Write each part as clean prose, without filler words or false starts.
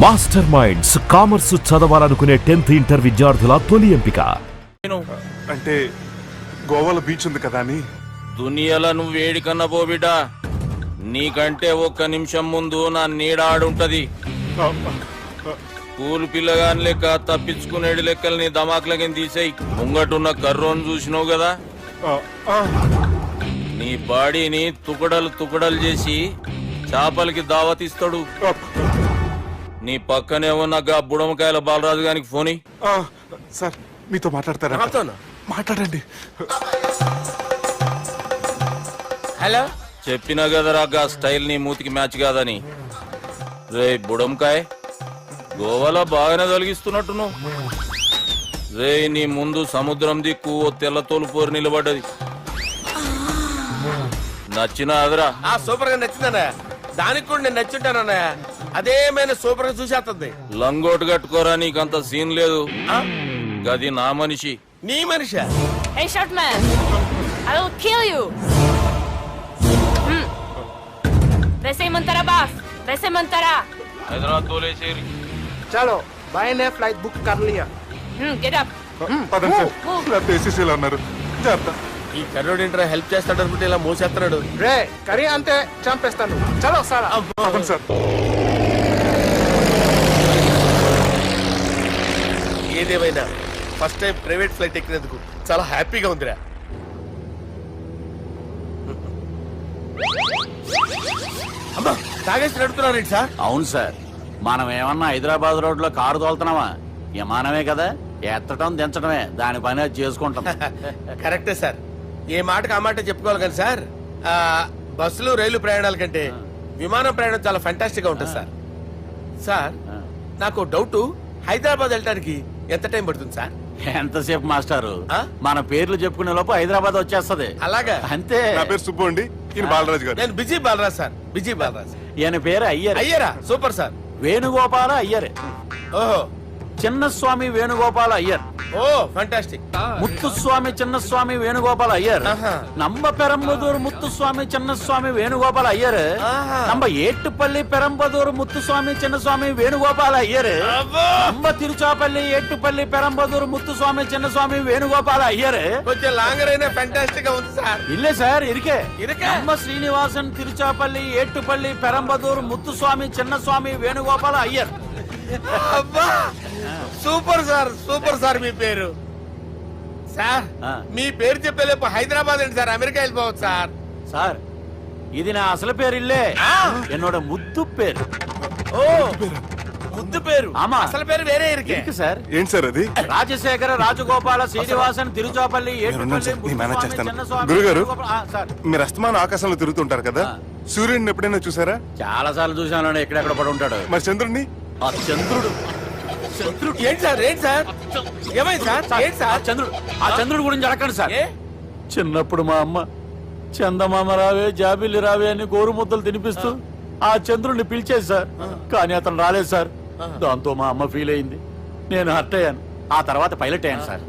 Master minds commerce చదవాలనుకునే 10th inter విద్యార్థుల తొలి ఎంపిక. అంటే గోవాలో బీచ్ ఉంది కదా అని. దునియాలో నువ్వు వేడికన్నా పో బిడ్డ, నీకంటే ఒక్క నిమిషం ముందు నా నీడ ఆడుంటది. స్కూల్ పిల్లగాని లెక్క తప్పించుకునేడు లెక్కలు నీ దమాకులకి తీసేయి. ముంగటున్న కర్రోని చూసినావు కదా, నీ బాడీని తుకడలు తుకడలు చేసి చేపలకి దావతిస్తాడు. నీ పక్కనే ఉన్న బుడమకాయల బాలరాజు గారికి ఫోని. సార్ మీతో మాట్లాడతారా? మాట్లాడండి. హలో, చెప్పినా కదరా గా స్టైల్ నీ మూతికి మ్యాచ్ కాదని. రే బుడంకాయ్, గోవాలో బాగానే తొలగిస్తున్నట్టు నువ్వు. రే నీ ముందు సముద్రం దిక్కు ఓ తెల్ల తోలుపోరు నిలబడ్డది. నచ్చినా అదరా? సూపర్ గా నచ్చిందన్నా. దానికి కూడా నేను నచ్చుంటానన్నా. అదేమైనా సూపర్ గా చూసేస్తుంది. లంగోటు కట్టుకోరా, నీకంత సీన్ లేదు. గది నా మనిషి. నీ మనిషి? Hey, short man! I will kill you! वैसे मंतरा बास, वैसे मंतरा. హైదరాబాద్ తోలేసేరి. चलो भाई ने फ्लाइट बुक कर लिया. Get up. పదండి సార్, లేకపోతే ఏసీసీలో ఉన్నారు. జాగ్రత్త. ఈ కర్రోడు ఇంటర్ హెల్ప్ చేస్తాడు అనుకుంటే ఇలా మోసేస్తున్నాడు. రే కరీ అంతే చంపేస్తాను. చలో సారా. పదండి సార్. ఏదేమైనా ఫస్ట్ టైం ప్రైవేట్ ఫ్లైట్ ఎక్కినందుకు చాలా హ్యాపీగా ఉందిరా. అమ్మా, తాగేసి నడుపుతున్నారేంటి సార్? అవును సార్, మనం ఏమన్నా హైదరాబాద్ రోడ్ లో కారు తోలుతున్నామా? విమానమే కదా, ఎత్తడం దించడమే దాని పని అది చేసుకుంటాం. కరెక్టే సార్, ఏ మాటకు ఆ మాట చెప్పుకోవాలి కానీ సార్, బస్సులు రైలు ప్రయాణాల కంటే విమానం ప్రయాణం చాలా ఫంటాస్టిక్ గా ఉంటుంది సార్. సార్ నాకు డౌట్, హైదరాబాద్ వెళ్ళడానికి ఎంత టైం పడుతుంది సార్? ఎంతసేపు మాస్టారు, మన పేర్లు చెప్పుకునే లోపు హైదరాబాద్ వచ్చేస్తది. అలాగా? అంతే. నా పేరు సుబ్బు అండి, ఈయన బాలరాజు గారు. నేను busy Balaraj sir. Busy Balaraj. ఈయన పేరు అయ్యర్. అయ్యరా? Super sir. వేణుగోపాల అయ్యర్. ఓహో, చిన్నస్వామి వేణుగోపాల అయ్యర్. Oh fantastic. ముత్తుస్వామి చిన్నస్వామి వేణుగోపాల అయ్యర్. நம்ம பெரம்பதூர் முத்துசுவாமி சின்னசுவாமி வேணுகோபால ஐயர். நம்ம ஏட்டுப்பள்ளி பெரம்பதூர் முத்துசுவாமி சின்னசுவாமி வேணுகோபால ஐயர். நம்ம తిరుచాపల్లి ఏట్టుపల్లి పెరంబదూర్ ముత్తుస్వామి చిన్నస్వామి వేణుగోపాల అయ్యర్. కొంచెం లాంగర్ అయినా ఫంటాస్టిక్ గా ఉంది సార్. ఇల్లే సార్ ఇరికే. ఇరికే. நம்ம శ్రీనివాసన్ తిరుచాపల్లి ఏట్టుపల్లి పెరంబదూర్ ముత్తుస్వామి చిన్నస్వామి వేణుగోపాల అయ్యర్. అబ్బా, సూపర్ సార్, సూపర్ సార్. మీ పేరు సార్, మీ పేరు చెప్పేలేపు హైదరాబాద్ ఏంటి సార్, అమెరికా వెళ్ళిపోవచ్చు సార్. సార్ ఇది నా అసలు పేరు ఇల్లే, என்னோட ముద్దు పేరు. ఓ ముద్దు పేరు. ఆమా, అసలు పేరు వేరే ఇరికే సార్. ఏంటి సార్ అది? రాజశేఖర రాజగోపాల శ్రీనివాసన్ తిరుచాపల్లి గురుగారు, మీరు అస్తమానం ఆకాశంలో తిరుగుతుంటారు కదా, సూర్యుడిని ఎప్పుడైనా చూసారా? చాలా సార్లు చూసాను. ఎక్కడెక్కడ పడి ఉంటాడు. మరి చంద్రుడిని? ఆ చంద్రుడు. ఏంటి సార్? ఏంటి సార్? ఏమైంది సార్? ఏంటి సార్? ఆ చంద్రుడు గురించి అడగండి సార్. చిన్నప్పుడు మా అమ్మ చందమామ రావే జాబిల్లి రావే అని గోరు ముద్దలు తినిపిస్తూ ఆ చంద్రుడిని పిలిచేది సార్. కానీ అతను రాలేదు సార్. దాంతో మా అమ్మ ఫీల్ అయింది, నేను హర్ట్ అయ్యాను. ఆ తర్వాత పైలట్ అయ్యాను సార్.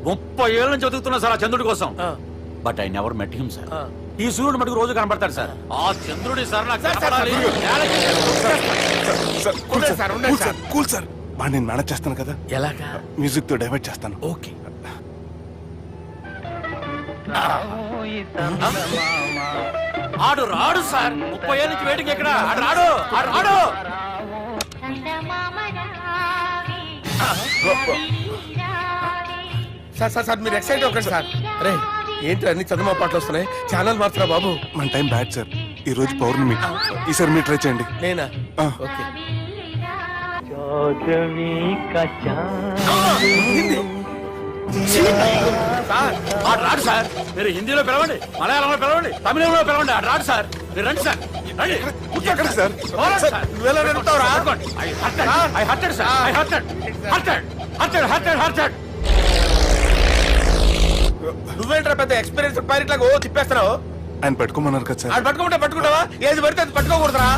30 ఏళ్ళ నుంచి చదువుతున్నా సార్ ఆ చంద్రుడి కోసం. But I never met him sir. ఈ సూర్యుడు మటుకు రోజు కనబడతాడు సార్. ఆ చంద్రుడి సార్ నాకు కనపడాలి. కూల్ సార్, వాడిని నేను మేనేజ్ చేస్తాను కదా. ఎలాగా? మ్యూజిక్ తో డైవర్ట్ చేస్తాను. ఓకే. ఆడు రాడు సార్. 30 ఏళ్ళ నుంచి వెయిటింగ్ ఎక్కడ? ఆడు రాడు, ఆడు రాడు. సార్ సార్ సార్, మీరు ఎక్సైట్ అవ్వకండి సార్. అరే ఏంటి అన్ని చదువు పాటలు వస్తున్నాయి, ఛానల్ మారుతున్నా బాబు. మన టైం బ్యాడ్ సార్, ఈ రోజు పౌర్ణమి. ఈసారి మీరు ట్రై చేయండి. నేనా? ఓకే. ఆడు రాడు సార్. మీరు హిందీలో పిలవండి, మలయాళంలో పిలవండి, తమిళంలో పిలవండి. ఆడు రాడు సార్. మీరు రండి సార్, రండి. ఎక్కడ సార్? నువ్వెలా నడుపుతావురా? నువ్వేంట్రా పెద్ద ఎక్స్పీరియన్స్ పైరెట్ లాగా ఓ తిప్పేస్తున్నావు? ఆయన పట్టుకోమన్నారు కదా సార్. అది పట్టుకుంటావా? ఏది పడితే అది పట్టుకోకూడదురా.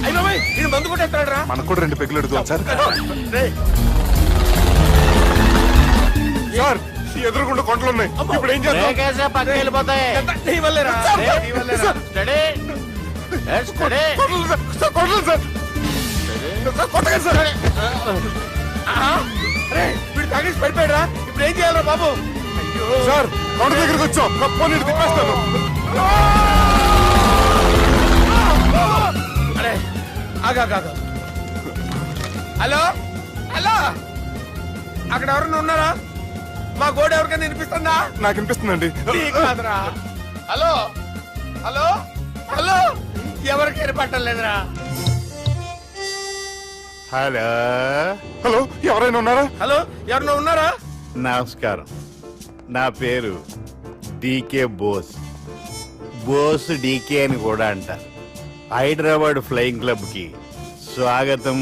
అయ్యో ఇది మందు కొట్టేస్తాడు రా. మనకు కూడా 2 పెగ్గులు అడుగుతాం సార్. ఎదురుకుండా కొండలు ఉన్నాయి, ఇప్పుడు ఏం చేద్దాం? పక్కకి వెళ్ళిపోతాయి. నీ వల్లేరా? కొండలు సార్. సార్ కొట్టగా సార్. వీడు తాగేసి పడిపోయాడా? ఇప్పుడు ఏం చేయాలరా బాబు? సార్ కొండ దగ్గరికి వచ్చాం, పోనీ తిప్పేస్తాను. అరే ఆగా. హలో హలో, అక్కడ ఎవరన్నా ఉన్నారా? మా గోడ ఎవరికైనా వినిపిస్తుందా? నాకు వినిపిస్తుందండి. నీకు కాదురా. హలో హలో హలో, ఎవరికి వినపట్టలేదురా? హలో హలో, ఎవరైనా ఉన్నారా? హలో, ఎవరన్నా ఉన్నారా? నమస్కారం, నా పేరు డీకే బోస్. బోస్ డీకే అని కూడా అంటారు. హైదరాబాద్ ఫ్లయింగ్ క్లబ్ కి స్వాగతం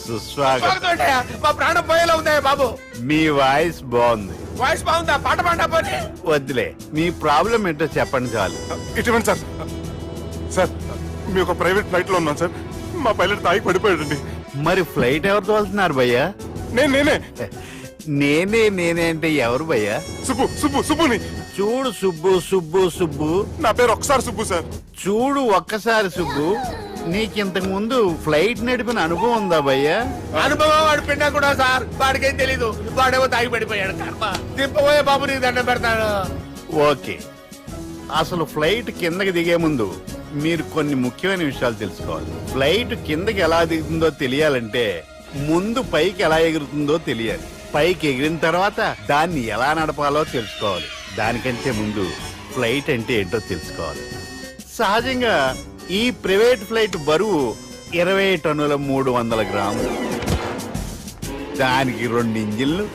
సుస్వాగతం. స్వాగతం. మా ప్రాణం పోయేలా ఉందా బాబు? మీ వాయిస్ బాగుంది. వాయిస్ బాగుందా? పాట పాడా పోనీ. వద్దులే, మీ ప్రాబ్లం ఏంటో చెప్పండి చాలు. ఇటువంటి సార్, సార్ మీ ఒక ప్రైవేట్ ఫ్లైట్ లో ఉన్నాం సార్. మా పైలట్ తాగి పడిపోయాడండి. మరి ఫ్లైట్ ఎవరు తోలుతున్నారు భయ్యా? నేనే నేనే అంటే ఎవరు భయ్యా? సుబ్బుని. చూడు సుబ్బు సుబ్బు సుబ్బు, నా పేరు ఒకసారి సుబ్బు సార్. చూడు ఒక్కసారి సుబ్బు, నీకింతకు ముందు ఫ్లైట్ నడిపిన అనుభవం ఉందా భయ్యా? అనుభవం వాడు పిన్నా కూడా సార్, వాడికేం తెలీదు. వాడేమో తాగి పడిపోయాడు. కర్మ. దింపబోయే బాబు నీకు దండం పెడతాడు. ఓకే, అసలు ఫ్లైట్ కిందకి దిగే ముందు మీరు కొన్ని ముఖ్యమైన విషయాలు తెలుసుకోవాలి. ఫ్లైట్ కిందకి ఎలా దిగుతుందో తెలియాలంటే ముందు పైకి ఎలా ఎగురుతుందో తెలియాలి. పైకి ఎగిరిన తర్వాత దాన్ని ఎలా నడపాలో తెలుసుకోవాలి. దానికంటే ముందు ఫ్లైట్ అంటే ఏంటో తెలుసుకోవాలి. సహజంగా ఈ ప్రైవేట్ ఫ్లైట్ బరువు 20 టన్నుల 300 గ్రాములు. దానికి 2 ఇంజిన్లు,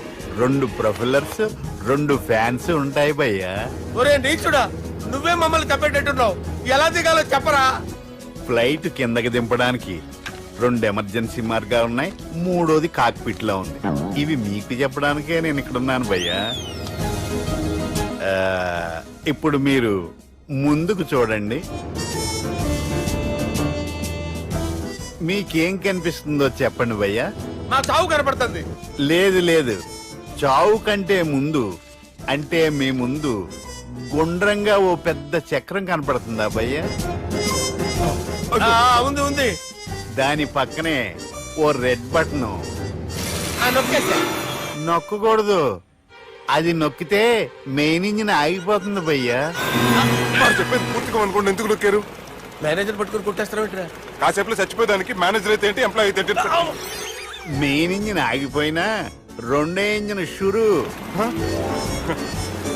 2 ప్రొపెల్లర్స్, 2 ఫ్యాన్స్ ఉంటాయి భయ్యా. ఒరే నీచుడా, నువ్వే మమ్మల్ని తప్పేటట్టున్నావు. ఎలా దిగాలో చెప్పరా? ఫ్లైట్ కిందకి దింపడానికి 2 ఎమర్జెన్సీ మార్గాలు ఉన్నాయి, 3వది కాక్పిట్ లో ఉంది. ఇవి మీకు చెప్పడానికే నేను ఇక్కడ ఉన్నాను భయ్యా. ఇప్పుడు మీరు ముందుకు చూడండి. మీకేం కనిపిస్తుందో చెప్పండి భయ్యా. మా చావు కనపడుతుంది. లేదు, చావు కంటే ముందు, అంటే మీ ముందు గుండ్రంగా ఓ పెద్ద చక్రం కనపడుతుందా భయ్యా? ఉంది. దాని పక్కనే ఓ రెడ్ బటన్. నొక్కేసా. నొక్కకూడదు, అది నొక్కితే మెయిన్ ఇంజిన్ ఆగిపోతుంది భయ్యా. వాడు చెప్పేది పూర్తిగా అనుకోండి. ఎందుకు నొక్కారు? మేనేజర్ పట్టుకుని కుట్టేస్తారా? కాసేపులో చచ్చిపోయేదానికి మేనేజర్ అయితే ఏంటి, ఎంప్లాయ్ అయితే ఏంటి? మెయిన్ ఇంజిన్ ఆగిపోయినా రెండో ఇంజిన్ షురు.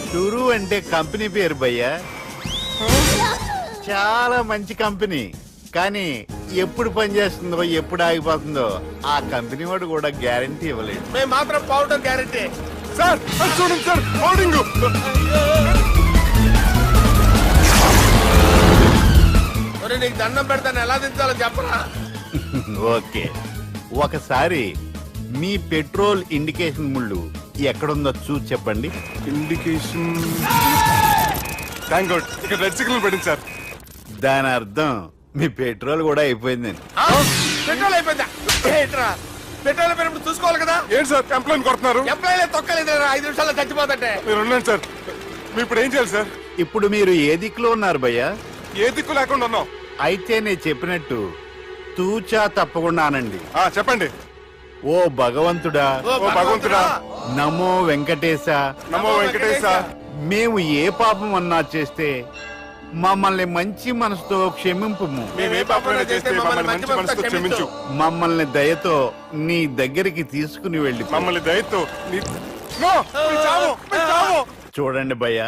షురు అంటే కంపెనీ పేరు భయ్యా. చాలా మంచి కంపెనీ, కానీ ఎప్పుడు పనిచేస్తుందో ఎప్పుడు ఆగిపోతుందో ఆ కంపెనీ వాడు కూడా గ్యారంటీ ఇవ్వలేదు. మేము మాత్రం పోవడం గ్యారంటీ. సార్ చూడండి సార్, హోర్డింగ్. నీకు దండం పెడతాను, ఎలా దించాలో చెప్పరా? ఓకే, ఒకసారి మీ పెట్రోల్ ఇండికేషన్ ముళ్ళు ఎక్కడుందో చూసి చెప్పండి. ఇండికేషన్. థ్యాంక్ గాడ్, ఇక్కడ రెడ్ సిగ్నల్ పడింది సార్. దాని అర్థం మీ పెట్రోల్ కూడా అయిపోయిందండి. పెట్రోల్ అయిపోయిందా? పెట్రోల్ అయిపోయినప్పుడు చూసుకోవాలి కదా. ఏంటి సార్ ఎంప్లాయ్ కొడుతున్నారు? ఎంప్లాయ్ తొక్కలేదు, 5 నిమిషాల్లో చచ్చిపోతుంటే. మీరు ఉండండి సార్. మీరు ఇప్పుడు ఏం చేయాలి సార్? ఇప్పుడు మీరు ఏ దిక్కులో ఉన్నారు భయ్యా? ఏ దిక్కు లేకుండా ఉన్నాం. అయితే నేను చెప్పినట్టు తూచా తప్పకుండా అనండి. చెప్పండి. ఓ భగవంతుడా, ఓ భగవంతుడా, నమో వెంకటేశ, నమో వెంకటేశ. మేము ఏ పాపం అన్నా చేస్తే మమ్మల్ని మంచి మనసుతో క్షమింపు. మేమే పాపమైనా చేస్తే మమ్మల్ని మంచి మనసుతో క్షమించు. మమ్మల్ని దయతో నీ దగ్గరికి తీసుకుని వెళ్ళి. మమ్మల్ని దయతో చూడండి భయ్య,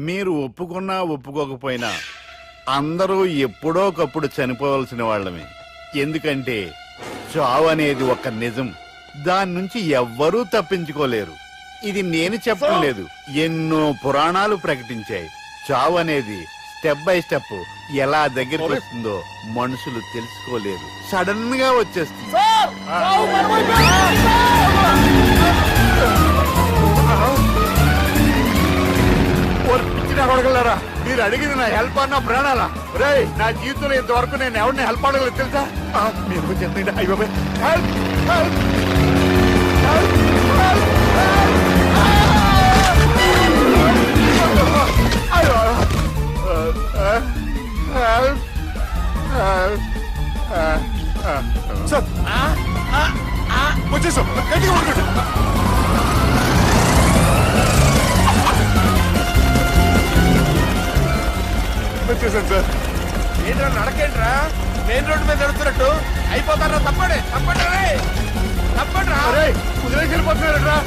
మీరు ఒప్పుకున్నా ఒప్పుకోకపోయినా అందరూ ఎప్పుడో ఒకప్పుడు చనిపోవలసిన వాళ్ళమే. ఎందుకంటే చావు అనేది ఒక నిజం, దాని నుంచి ఎవ్వరూ తప్పించుకోలేరు. ఇది నేను చెప్పడం లేదు, ఎన్నో పురాణాలు ప్రకటించాయి. చావు అనేది స్టెప్ బై స్టెప్ ఎలా దగ్గరికి వస్తుందో మనుషులు తెలుసుకోలేరు, సడన్ గా వచ్చేస్తుంది. కొడగలరా, మీరు అడిగింది నా హెల్ప్ అన్న ప్రాణాలా? రే, నా జీవితంలో ఇంతవరకు నేను ఎవరిని హెల్ప్ అడగలేదు తెలుసా? మీరు చెప్పండి. అయ్యో హెల్ప్ హెల్ప్ సార్ వచ్చేసాం గట్టిగా పట్టుకోండి. వచ్చేసాను సార్. ఏంట్రా నడకేంట్రా మెయిన్ రోడ్డు మీద నడుస్తున్నట్టు అయిపోతారా? తప్పండి తప్పండి రే తప్పండి రా. కుదిరేసి వెళ్ళిపోతున్నారట్రా.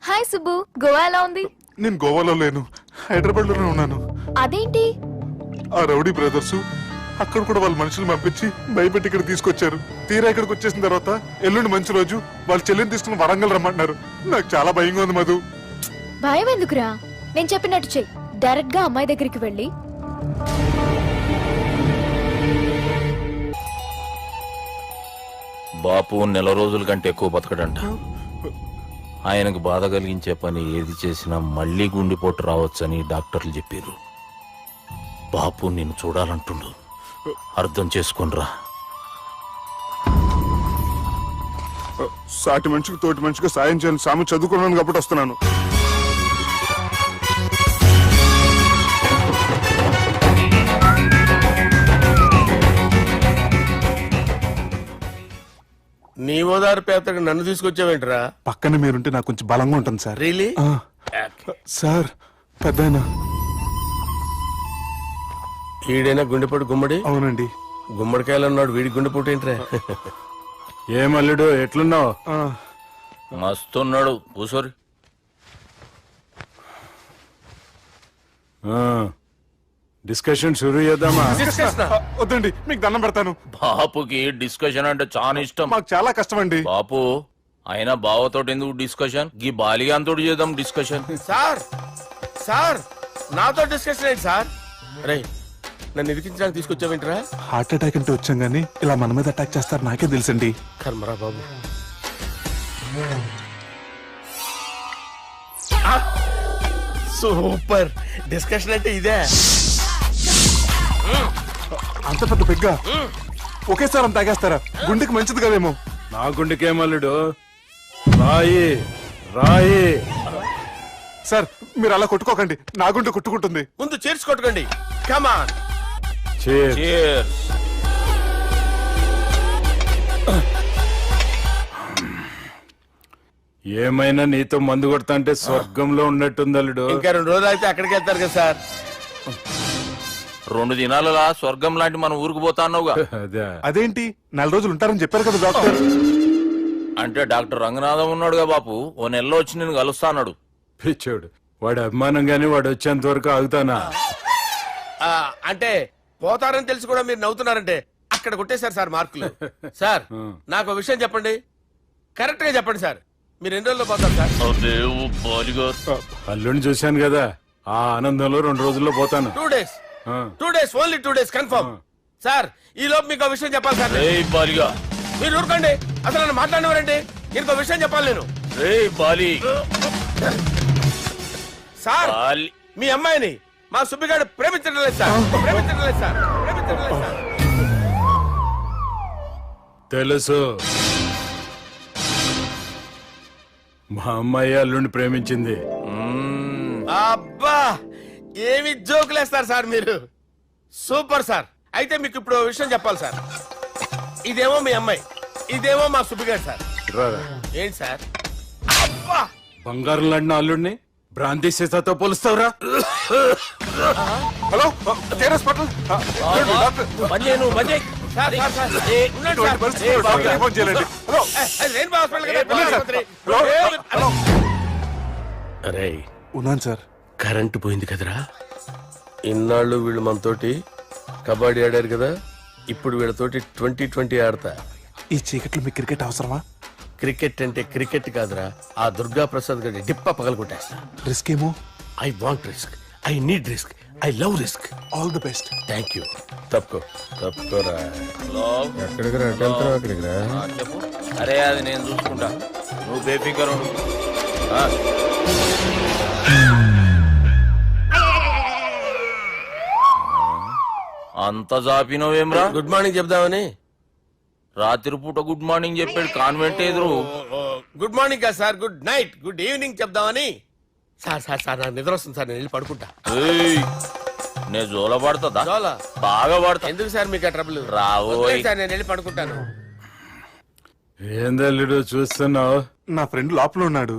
హాయ్ సుబ్బు, గోవా ఎలా ఉంది? నేను గోవాలో లేను, హైదరాబాద్ లోనే ఉన్నాను. అదేంటి? ఆ రౌడీ బ్రదర్స్ అక్కడ కూడా వాళ్ళ మనుషులు పంపించి భయపెట్టి ఇక్కడ తీసుకొచ్చారు. తీరా ఇక్కడికి వచ్చేసిన తర్వాత ఎల్లుండి మంచి రోజు వాళ్ళ చెల్లిని తీసుకుని వరంగల్ రమ్మంటున్నారు. నాకు చాలా భయంగా ఉంది మధు. భయం ఎందుకురా? నేను చెప్పినట్టు చెయ్యి. డైరెక్ట్ గా అమ్మాయి దగ్గరికి వెళ్ళి బాపు నెల రోజుల కంటే ఎక్కువ బతకడంట. ఆయనకు బాధ కలిగించే పని ఏది చేసినా మళ్ళీ గుండెపోటు రావచ్చని డాక్టర్లు చెప్పారు. బాపు నిన్ను చూడాలంటుండు, అర్థం చేసుకునిరా. సాటి మనిషికి తోటి మనిషికి సాయం చేయని సామి చదువుకున్నాను కాబట్టి వస్తున్నాను. నీ ఓదారు పేదకు నన్ను తీసుకొచ్చావేంట్రా? పక్కన మీరుంటే నాకు కొంచెం బలంగా ఉంటుంది సార్. రియలీ? సార్ పెద్దయినా. ఈడైనా గుండెపోటు గుమ్మడి? అవునండి. గుమ్మడికాయలు అన్నాడు, వీడి గుండెపోటు ఏంట్రా? ఏమల్లుడు ఎట్లున్నావు? మస్తున్నాడు కూసోరి. డిస్కషన్ షురూ చేద్దామా? వద్దండి, మీకు దండం పెడతాను. బాపుకి డిస్కషన్ అంటే చాలా ఇష్టం. మాకు చాలా కష్టం అండి. బాపు అయినా బావతోటి ఎందుకు డిస్కషన్? గీ బాలిగాంతోటి చేద్దాం డిస్కషన్. సార్ సార్ నాతో డిస్కషన్ ఏంటి సార్? రే నన్ను ఇరికించడానికి తీసుకొచ్చావేంట్రా? హార్ట్ అటాక్ అంటే వచ్చాం గానీ ఇలా మన మీద అటాక్ చేస్తారు నాకే తెలుసండి. కర్మరా బాబు. సూపర్ డిస్కషన్ అంటే ఇదే. అంత పెద్ద పెగ్గా ఒకేసారి అంత తాగేస్తారా? గుండెకి మంచిది కదేమో. నా గుండెకేమల్లుడు, రాయి రాయి. సార్ మీరు అలా కొట్టుకోకండి, నా గుండె కొట్టుకుంటుంది. ముందు చేర్చి కొట్టుకోండి. కమాన్. Cheers. ఏమైనా నీతో మందు కొడతా అంటే స్వర్గంలో ఉన్నట్టుంది అల్లుడు. ఇంకా 2 రోజులు అయితే అక్కడికి వెళ్తారు కదా సార్. 2 దినాలలా స్వర్గం లాంటి మన ఊరికి పోతాన్నావుగా. అదే అదేంటి 4 రోజులు ఉంటారని చెప్పారు కదా డాక్టర్. అంటే డాక్టర్ రంగనాథం ఉన్నాడుగా బాపు, ఓ నెలలో వచ్చి నేను కలుస్తా అన్నాడు. పిచ్చోడు, వాడు అభిమానంగానే వాడు వచ్చేంత వరకు ఆగుతానా? అంటే పోతారని తెలిసి కూడా మీరు నవ్వుతున్నారంటే అక్కడ కొట్టేశారు సార్ మార్కులు. సార్ నాకు విషయం చెప్పండి, కరెక్ట్ గా చెప్పండి సార్. మీరు ఎన్ని రోజుల్లో పోతారు సార్? అల్లుడిని చూశాను కదా, ఆ ఆనందంలో 2 రోజుల్లో పోతాను. 2 days. 2 days, only 2 days confirm. Sir ఈ లోపు మీకు విషయం చెప్పాలి సార్. బాలిగా మీరు ఊరుకోండి, అసలు నన్ను మాట్లాడినవారండి. ఇంకో విషయం చెప్పాలి నేను. బాలి సార్ బాలి మీ అమ్మాయిని మా సుబ్బిగాడు ప్రేమించడం లేదు సార్. ప్రేమించడం లేదు సార్. ప్రేమించడం లేదు సార్. తెలుసు, మా అమ్మాయి అల్లుడిని ప్రేమించింది. అబ్బా ఏమి జోకులేస్తారు సార్ మీరు. Super sir. అయితే మీకు ఇప్పుడు ఓ విషయం చెప్పాలి సార్. ఇదేమో మీ అమ్మాయి, ఇదేమో మా సుబ్బిగాడు సార్. రారా. ఏంటి సార్? అబ్బా బంగారం లాంటి అల్లుడిని భ్రాంతి సీతతో పోలుస్తావురా? హలో కేరస్ పటల్ డాక్టర్. Sir, sir, sir. ఉండండి సార్. ఫోన్ చేయాలండి. హలో రెయిన్బో హాస్పిటల్ కదా, వెళ్ళండి సార్. ఆసుపత్రి. హలో. అరే ఉన్నాను సార్. కరెంటు పోయింది కదరా. ఇన్నాళ్ళు వీళ్ళు మనతోటి కబడ్డీ ఆడారు కదా, ఇప్పుడు వీళ్ళతోటి 2020 ఆడతా. ఈ చీకట్లో మీకు క్రికెట్ అవసరమా? క్రికెట్ అంటే క్రికెట్ కాదురా, ఆ దుర్గా ప్రసాద్ గారి డిప్ప పగల కొట్టేస్తా. రిస్క్ ఏమో. I want risk, I need risk, I love risk. All the best. Thank you. తప్పుకోరా. ఎక్కడికి రా? చెప్పు. అరే అది నేను చూసుకుంటా, నువ్వు బేఫికర్ ఉండు. అంత జాపినవేమ్రా? గుడ్ మార్నింగ్ చెప్దామని. రాత్రిపూట గుడ్ మార్నింగ్ చెప్పాడు కాన్వెంట్ ఎదురు. గుడ్ మార్నింగ్ కదా sir, good night, good evening చెప్దామని. సార్ సార్ సార్ నాకు నిద్ర వస్తుంది సార్, నేను వెళ్ళి పడుకుంటా. ఏయ్, నే జోల పడుతుందా? జోల? బాగా పడతా. ఎందుకు సార్ మీకు ఆ ట్రబుల్? రావోయ్. సార్ నేను వెళ్ళి పడుకుంటాను. ఏందల్లుడు చూస్తున్నావు? నా ఫ్రెండ్ లోపల ఉన్నాడు.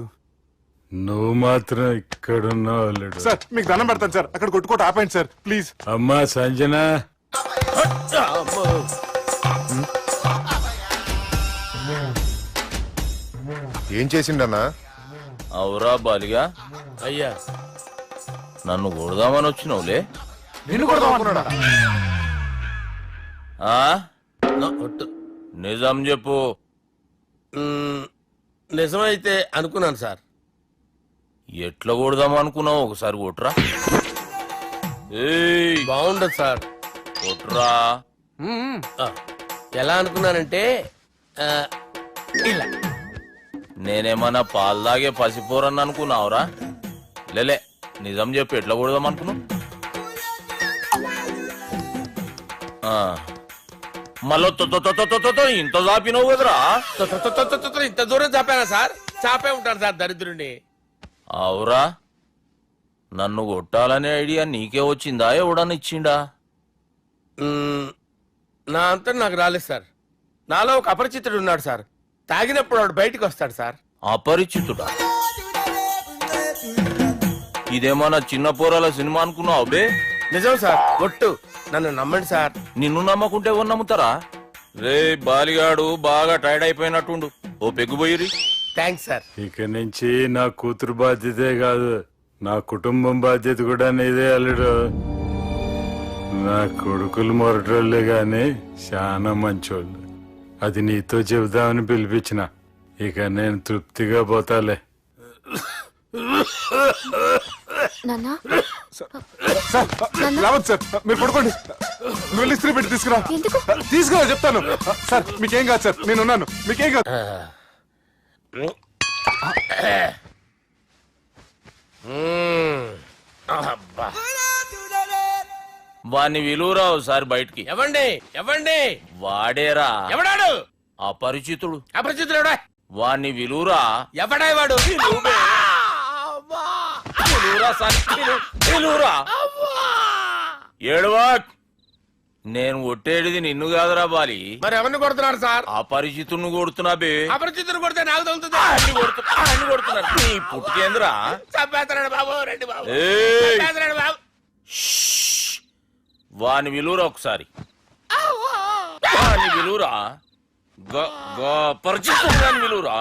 నువ్వు మాత్రం ఇక్కడున్నావు అల్లుడు. సార్ మీకు దండం పెడతాను సార్, అక్కడ కొట్టుకోట ఆపండి సార్ ప్లీజ్. అమ్మా సంజన, అమ్మో. ఏం చేసిండన్నా? అవురా బాలిగా, అయ్యా నన్ను కొడదామని వచ్చినావులే. నిన్ను కూడా ఆ? ఒట్టు. నిజం చెప్పు. నిజమైతే అనుకున్నాను సార్. ఎట్లా కొడదాం అనుకున్నావు? ఒకసారి కొట్రా. ఏయ్, బాగుండదు సార్. కొట్రా. ఆ, ఎలా అనుకున్నానంటే ఆ, ఇలా. నేనేమన్నా పాలు తాగే పసిపోరని అనుకున్నావురా? లేలే, నిజం చెప్పు, ఎట్లా కొడదాం అనుకున్నావు? మళ్ళీ ఇంత చాపినావు కదరా? ఇంత దూరం చాపానా సార్? చాపే ఉంటాను సార్ దరిద్రుడిని. అవురా, నన్ను కొట్టాలనే ఐడియా నీకే వచ్చిందా? ఎవడన్నా ఇచ్చిండా? నా అంతా నాకు రాలేదు సార్. నాలో ఒక అపరిచితుడు ఉన్నాడు సార్. తాగినప్పుడు వాడు బయటికి వస్తాడు సార్. అపరిచితుడా? ఇదేమన్నా చిన్న పోరాల సినిమా అనుకున్నావు బే? నిజం సార్, ఒట్టు. నన్ను నమ్మండి సార్. నిన్ను నమ్మకుంటే ఎవరు నమ్ముతారా? రే బాలిగాడు బాగా టైర్డ్ అయిపోయినట్టుండు, ఓ పెగ్గుబోయిరి. Thanks sir. ఇక నుంచి నా కూతురు బాధ్యతే కాదు, నా కుటుంబం బాధ్యత కూడా నీదే అల్లుడు. నా కొడుకులు మొరటోళ్ళే గాని చాలా మంచోళ్ళు. అది నీతో చెబుదామని పిలిపించిన. ఇక నేను తృప్తిగా పోతాలే. నాన్నా సార్ రావద్దు సార్, మీరు పడుకోండి. నువ్వు వెళ్ళి ఇస్త్రీ పెట్టి తీసుకురా. ఎందుకు? తీసుకురా చెప్తాను. సార్ మీకేం కాదు సార్, నేను ఉన్నాను, మీకేం కాదు. వాణ్ణి విలువరావు సార్ బయటికి. ఎవండి ఎవండి? వాడేరా ఎవడాడు? అపరిచితుడు. అపరిచితుడు ఎవడా? వాణ్ణి విలువరా. ఎవడా వాడు? విలువరా సార్, విలువరా. ఏడవా, నేను కొట్టేడిది నిన్ను కాదురా బాలి. మరి ఎవరిని కొడుతున్నారు సార్? అపరిచితుడిని కొడుతున్నా బే. అపరిచితుడు కొడితే నాకు తగులుతుంది. అన్ని కొడుతున్నారు. నీ పుట్టుకేంద్రా? చంపేస్తున్నాడు బాబు, రండి బాబు. ఏయ్, చంపేస్తున్నాడు బాబు. వాని విలువరా ఒకసారి. వాని విలువరా. పరిచితుడు విలువరా.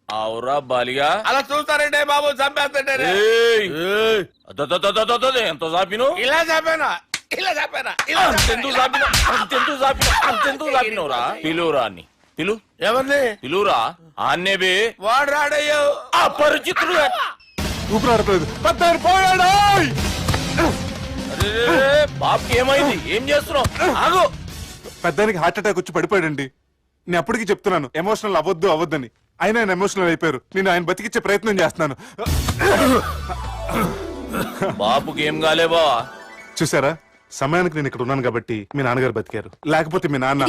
అవురా బాలిగా. అలా చూస్తారంటే బాబు, చంపేస్తాడే. ఎంత చాపిను? ఇలా చంపానా? ఇలా చంపానా? అంతెందుకు చాపిన? అంతెందుకు చాపిన? అంతెందుకు చాపినవురా? పిలువురా అన్ని. పిలు. ఎవరిని? పిలువురా. ఆన్నే బే. వాడు రాడయ్యో. అపరిచితుడు. ఊపిరాడలేదు. పెద్దాయన పోయాడు. బాబుకి ఏమైంది? ఏం చేస్తున్నావు? ఆగు. పెద్దానికి హార్ట్ అటాక్ వచ్చి పడిపోయాడండి. నేను అప్పటికి చెప్తున్నాను ఎమోషనల్ అవ్వద్దని. ఆయన ఎమోషనల్ అయిపోయారు. నేను ఆయన బతికిచ్చే ప్రయత్నం చేస్తున్నాను. బాబుకి ఏం కాలే బావా? చూసారా, సమయానికి నేను ఇక్కడ ఉన్నాను కాబట్టి మీ నాన్నగారు బతికారు. లేకపోతే మీ నాన్న.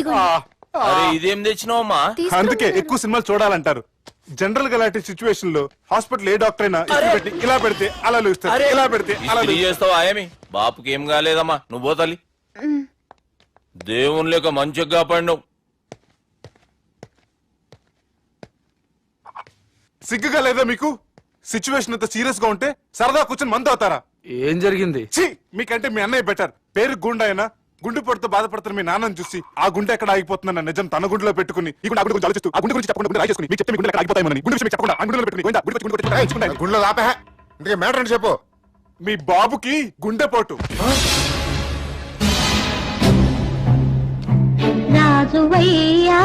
అరే ఇదేం తెచ్చినావమ్మా? అందుకే ఎక్కువ సినిమాలు చూడాలంటారు. జనరల్ గా ఇలాంటి సిచ్యువేషన్ లో హాస్పిటల్ ఏ డాక్టర్ అయినా పెట్టి ఇలా పెడితే అలా లూస్తారు, ఇలా పెడితే అలా చేస్తావా? ఏమి బాపుకి ఏం కాలేదమ్మా, నువ్వు పోతాలి. దేవుని లేక మంచిగా పడినావు. సిగ్గుగా లేదా మీకు? సిచ్యువేషన్ అంత సీరియస్ గా ఉంటే సరదా కూర్చొని మందు అవుతారా? ఏం జరిగింది? ఛీ, మీకంటే మీ అన్నయ్య బెటర్. పేరు గుండె అయినా గుండె పడుతూ బాధపడుతున్న మీ నాన్నని చూసి ఆ గుండె ఎక్కడ ఆగిపోతుందన్న నిజం తన గుండెలో పెట్టుకుని ఈ గుండె గురించి ఆలోచిస్తూ ఆ గుండె గురించి చెప్పకుండా గుండె రాజేసుకుని మీకు చెప్తే మీ గుండె ఎక్కడ ఆగిపోతాయని గుండె విషయం చెప్పకుండా ఆ గుండెలో పెట్టుకుని గుండెలో ఆపే. ఇందుకే మ్యాటర్ అని చెప్పు. మీ బాబుకి గుండెపోటు. రాజువయ్యా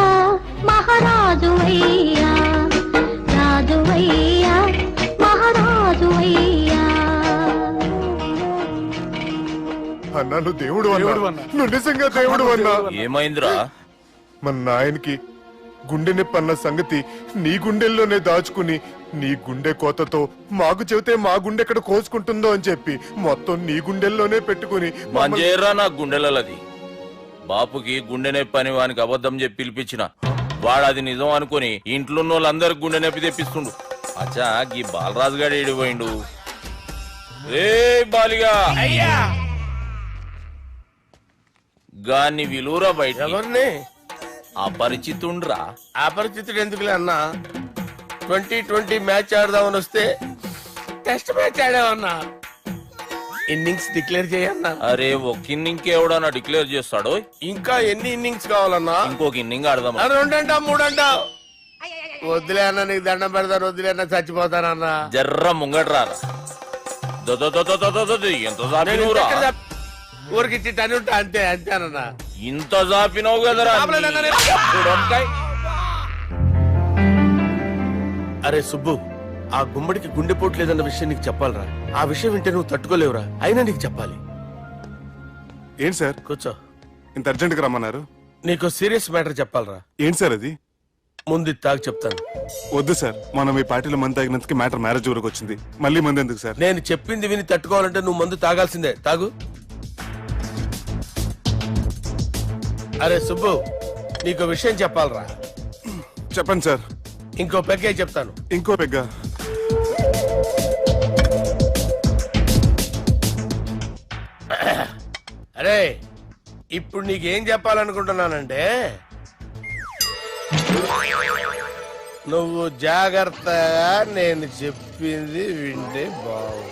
మహారాజువయ్యా, రాజువయ్యా మహారాజువయ్యా. అన్నా నువ్వు దేవుడు అన్నా, నువ్వు నిజంగా దేవుడు అన్నా. ఏమైందిరా? మన నాయనకి గుండె నొప్పి అన్న సంగతి నీ గుండెల్లోనే దాచుకుని నీ గుండె కోతతో మాకు చెబితే మా గుండె ఎక్కడ కోసుకుంటుందో అని చెప్పి మొత్తం నీ గుండెల్లోనే పెట్టుకుని మంజేర్రా నా గుండెలది. బాపుకి గుండె నొప్పి అని వానికి అబద్ధం చెప్పి పిలిపించిన వాడు అది నిజం అనుకుని ఇంట్లో వాళ్ళందరికి గుండె నొప్పి తెప్పిస్తుండు. అచ్చా గీ బాలరాజు గారు ఏడిపోయిండు. రే బాలిగా అయ్యా గాన్ని విలువరా బయట. ఎవరిని? అపరిచితుండ్రా. అపరిచితుడు ఎందుకులే అన్నా, 2020 మ్యాచ్ ఆడదామని వస్తే టెస్ట్ మ్యాచ్ ఆడామన్నా, ఇన్నింగ్స్ డిక్లేర్ చేయన్నా. అరే ఒక ఇన్నింగ్ ఎవడన్నా డిక్లేర్ చేస్తాడో? ఇంకా ఎన్ని ఇన్నింగ్స్ కావాలన్నా? ఇంకొక ఇన్నింగ్ ఆడదాం. 2 అంటావు 3 అంటావు? వద్దులే అన్న, నీకు దండం పెడతాను, వద్దులే అన్న, చచ్చిపోతానన్నా. జర్ర ముంగట్రారా. ఎంత జాపినవురా? ఊరికి టని ఉంటా అంతే, అంతేనన్నా. ఇంత జాపినవు కదరా. అరే సుబ్బు, ఆ గుమ్మడికి గుండెపోటు లేదన్న విషయం నీకు చెప్పాలరా. ఆ విషయం వింటే నువ్వు తట్టుకోలేవురా, అయినా నీకు చెప్పాలి. ఏంటి సార్? కూర్చో. ఇంత అర్జెంట్ గా రమ్మన్నారు? నీకు సీరియస్ మ్యాటర్ చెప్పాలరా. ఏంటి సార్ అది? ముందు తాగు చెప్తాను. వద్దు సార్, మనం ఈ పార్టీలో మంది తాగినందుకు మ్యాటర్ మ్యారేజ్ వరకు వచ్చింది. మళ్ళీ మంది ఎందుకు సార్? నేను చెప్పింది విని తట్టుకోవాలంటే నువ్వు మందు తాగాల్సిందే. తాగు. అరే సుబ్బు, నీకు విషయం చెప్పాలరా. చెప్పండి సార్. ఇంకో పెగ్గే చెప్తాను. ఇంకో పెగ్గా? అరే ఇప్పుడు నీకేం చెప్పాలనుకుంటున్నానంటే, నువ్వు జాగ్రత్తగా నేను చెప్పింది వింటే బాగు.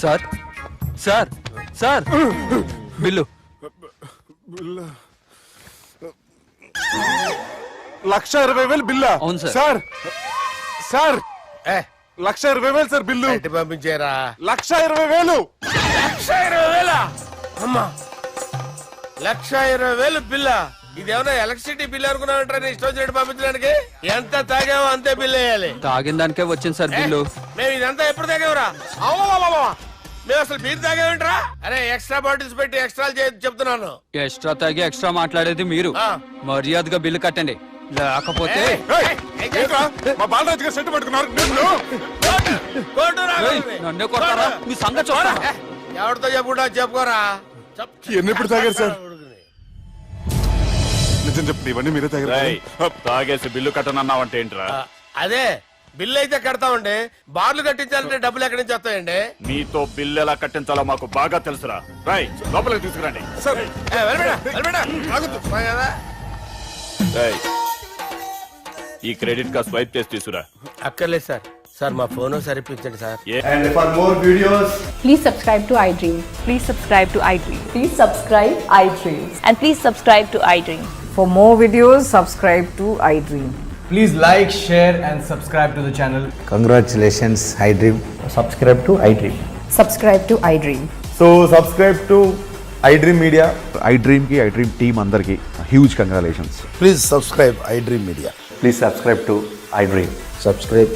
Sir sir sir bill. 1,20,000 బిల్లా? అవును sir. Sir sir 1,20,000 sir bill. పంపించారా? 1,20,000. 1,20,000? అమ్మా, 1,20,000 బిల్లా? ఇదేమన్నా ఎలక్ట్రిసిటీ బిల్ అనుకున్నావంటారా? నీ ఇష్టం వచ్చినట్టు పంపించడానికి. ఎంత తాగామో అంతే బిల్ వేయాలి. తాగిన దానికే వచ్చింది సార్ బిల్లు. మేము ఇదంతా ఎప్పుడు తాగావురా? మేము అసలు బీర్ తాగామంటరా? అరే ఎక్స్ట్రా బాటిల్స్ పెట్టి ఎక్స్ట్రా చెప్తున్నాను. ఎక్స్ట్రా తాగి ఎక్స్ట్రా మాట్లాడేది మీరు. మర్యాదగా బిల్లు కట్టండి, లేకపోతే మా బాలరాజు గారు సెంటు పట్టుకున్నారు. నన్నే కొట్టారా? మీ సంగతి చూడరా. ఎవరితో చెప్పుకుంటా చెప్పుకోరా. ఎన్నెప్పుడు తాగారు సార్? నిజం చెప్పండి, ఇవన్నీ మీరే తాగారు? తాగేసి బిల్లు కట్టనన్నావంటే ఏంట్రా? అదే బిల్లు అయితే కడతామండి, బార్లు కట్టించాలంటే డబ్బులు ఎక్కడి నుంచి వస్తాయండి? నీతో బిల్లు ఎలా కట్టించాలో మాకు బాగా తెలుసురా. రై లోపలికి తీసుకురండి. రేయ్, ఈ క్రెడిట్ కార్డ్ స్వైప్ చేసి తీసుకురా. అక్కర్లేదు సార్. సార్ మా ఫోన్ సరిపించండి sir. And for more videos, please subscribe to iDream. Please subscribe to iDream. Please subscribe iDream. And please subscribe to iDream. For more videos, subscribe to iDream. please like, share and subscribe to the channel. Congratulations, iDream. Subscribe to iDream. Subscribe to iDream. So subscribe to iDream Media. iDream ki iDream team andarki huge congratulations. Please subscribe iDream Media. Please subscribe to iDream. Subscribe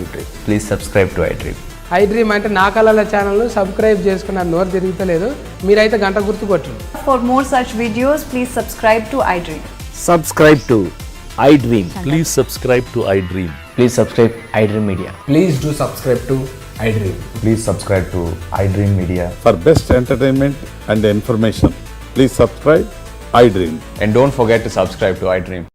iDream. Please subscribe to iDream. iDream అంటే నా కళల channel subscribe చేసుకున్న నోరు తిరుగుతలేదు, మీరైతే గంట గుర్తు కొట్టండి. For more such videos, please subscribe to iDream. Subscribe to iDream. Please subscribe to iDream. Please subscribe iDream Media. Please do subscribe to iDream. Please subscribe to iDream Media. For best entertainment and information, please subscribe iDream. And don't forget to subscribe to iDream.